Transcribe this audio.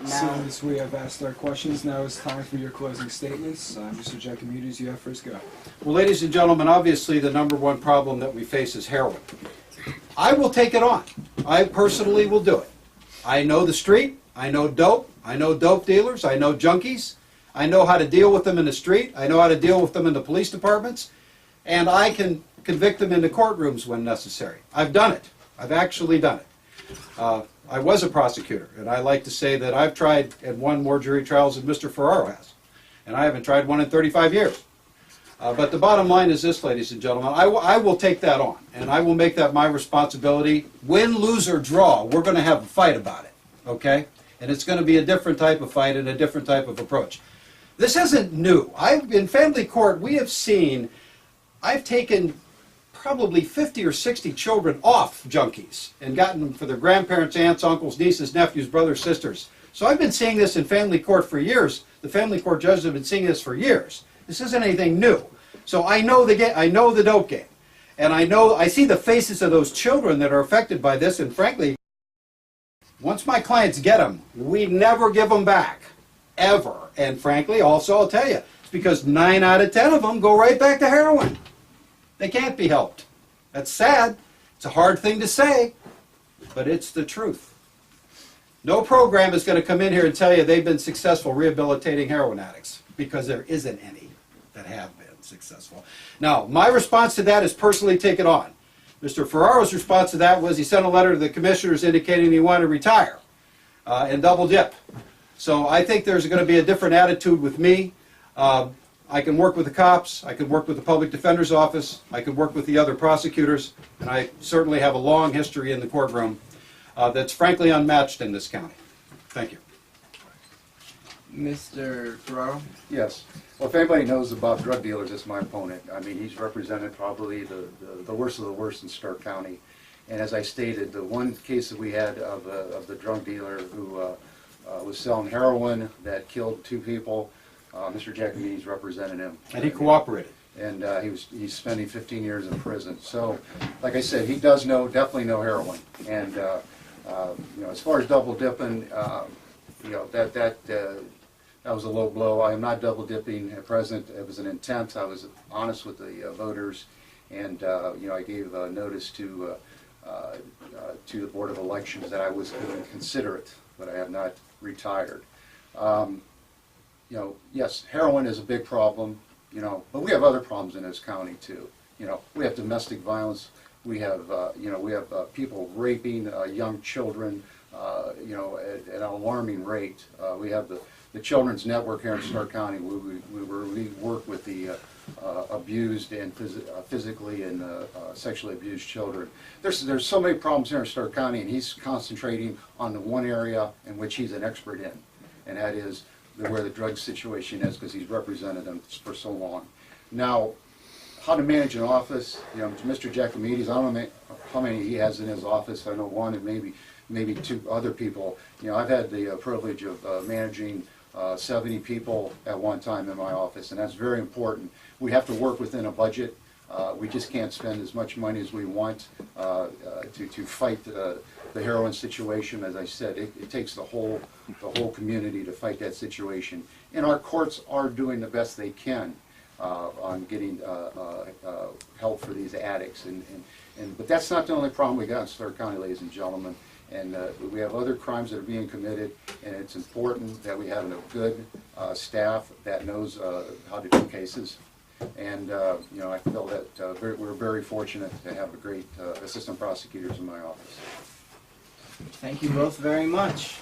Seeing as we have asked our questions, now is time for your closing statements. Mr. Jakmides, you have first go. Well, ladies and gentlemen, obviously the number one problem that we face is heroin. I will take it on. I personally will do it. I know the street. I know dope. I know dope dealers. I know junkies. I know how to deal with them in the street. I know how to deal with them in the police departments. And I can convict them in the courtrooms when necessary. I've done it. I've actually done it. I was a prosecutor, and I like to say that I've tried and won more jury trials than Mr. Ferrero has. And I haven't tried one in 35 years. But the bottom line is this, ladies and gentlemen, I will take that on, and I will make that my responsibility. Win, lose, or draw, we're going to have a fight about it, okay? And it's going to be a different type of fight and a different type of approach. This isn't new. In family court, we have seen, I've taken probably 50 or 60 children off junkies and gotten them for their grandparents, aunts, uncles, nieces, nephews, brothers, sisters. So I've been seeing this in family court for years. The family court judges have been seeing this for years. This isn't anything new. So I know the game. I know the dope game, and I see the faces of those children that are affected by this. And frankly, once my clients get them, we never give them back, ever. And frankly, also I'll tell you, it's because 9 out of 10 of them go right back to heroin. They can't be helped. That's sad. It's a hard thing to say, but it's the truth. No program is going to come in here and tell you they've been successful rehabilitating heroin addicts, because there isn't any that have been successful. Now, my response to that is personally take it on. Mr. Ferrero's response to that was he sent a letter to the commissioners indicating he wanted to retire and double dip. So I think there's going to be a different attitude with me. I can work with the cops, I can work with the public defender's office, I can work with the other prosecutors, and I certainly have a long history in the courtroom that's frankly unmatched in this county. Thank you. Mr. Ferrero? Yes. Well, if anybody knows about drug dealers, it's my opponent. I mean, he's represented probably the worst of the worst in Stark County. And as I stated, the one case that we had of the drug dealer who was selling heroin that killed 2 people, Mr. Jakmides represented him. And he cooperated. And he's spending 15 years in prison. So, like I said, he does definitely know heroin. And you know, as far as double dipping, you know, that was a low blow. I am not double dipping at present. It was an intent. I was honest with the voters, and you know, I gave notice to the Board of Elections that I was going to consider it, but I have not retired. You know, yes, heroin is a big problem, you know, but we have other problems in this county too. You know, we have domestic violence. We have, you know, we have people raping young children, you know, at an alarming rate. We have the Children's Network here in Stark County. We work with the abused and physically and sexually abused children. There's so many problems here in Stark County, and he's concentrating on the one area in which he's an expert in, and that is where the drug situation is, because he's represented them for so long. Now, how to manage an office, you know, Mr. Jakmides, I don't know how many he has in his office. I know one and maybe 2 other people. You know, I've had the privilege of managing 70 people at one time in my office, and that's very important. We have to work within a budget. We just can't spend as much money as we want to fight the heroin situation. As I said, it takes the whole community to fight that situation. And our courts are doing the best they can on getting help for these addicts. But that's not the only problem we got in Stark County, ladies and gentlemen. And we have other crimes that are being committed, and it's important that we have a good staff that knows how to do cases. And you know, I feel that we're very fortunate to have a great assistant prosecutors in my office. Thank you both very much.